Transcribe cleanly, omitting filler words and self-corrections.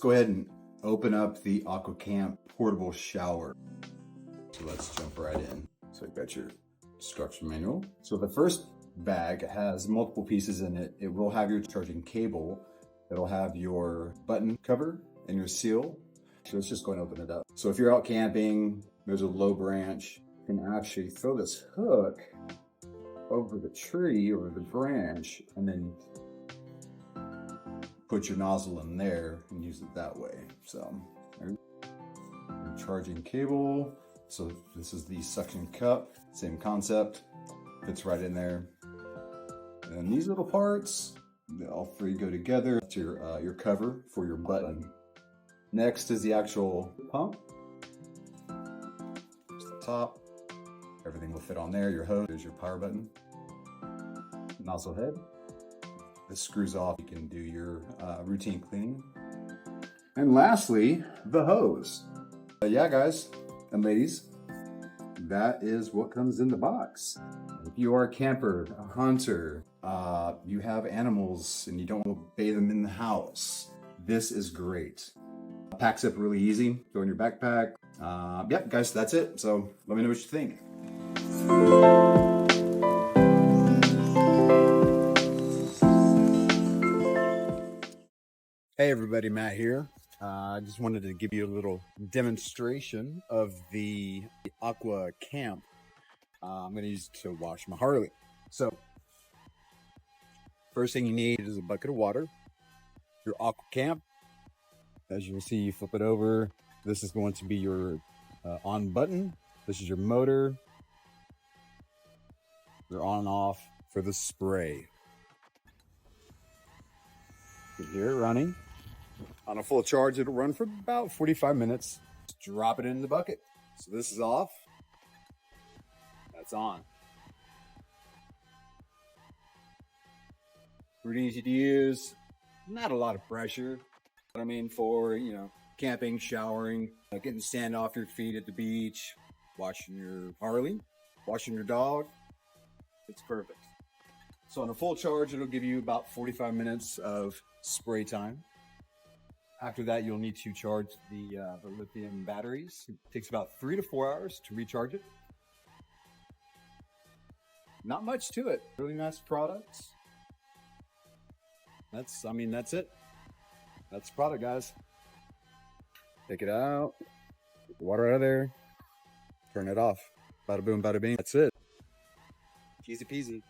go ahead and open up the Aqua Camp portable shower. So let's jump right in. So you've got your instruction manual. So the first bag has multiple pieces in it. It will have your charging cable. It'll have your button cover and your seal. So let's just go and open it up. So if you're out camping, there's a low branch, you can actually throw this hook over the tree or the branch and then put your nozzle in there and use it that way. So charging cable. So this is the suction cup, same concept, fits right in there. And these little parts, all three go together. It's your cover for your button. Next is the actual pump. Just the top. Everything will fit on there. Your hose, there's your power button. Nozzle head. This screws off. You can do your routine cleaning. And lastly, the hose. Yeah, guys and ladies, that is what comes in the box. If you are a camper, a hunter, you have animals and you don't want to bathe them in the house, this is great. Packs up really easy. Throw in your backpack. Yep, guys, that's it. So let me know what you think. Hey everybody, Matt here. I just wanted to give you a little demonstration of the Aqua Camp. I'm going to use it to wash my Harley. So, first thing you need is a bucket of water. Your Aqua Camp. As you can see, you flip it over. This is going to be your on button. This is your motor. They're on and off for the spray. You hear it running. On a full charge, it'll run for about 45 minutes. Just drop it in the bucket. So this is off. That's on. Pretty easy to use. Not a lot of pressure. But I mean, for, camping, showering, getting sand off your feet at the beach, washing your Harley, washing your dog. It's perfect. So on a full charge, it'll give you about 45 minutes of spray time. After that, you'll need to charge the lithium batteries. It takes about 3 to 4 hours to recharge it. Not much to it. Really nice products. That's it. That's the product, guys. Take it out, get the water out of there, turn it off. Bada boom, bada bing. That's it. Easy peasy.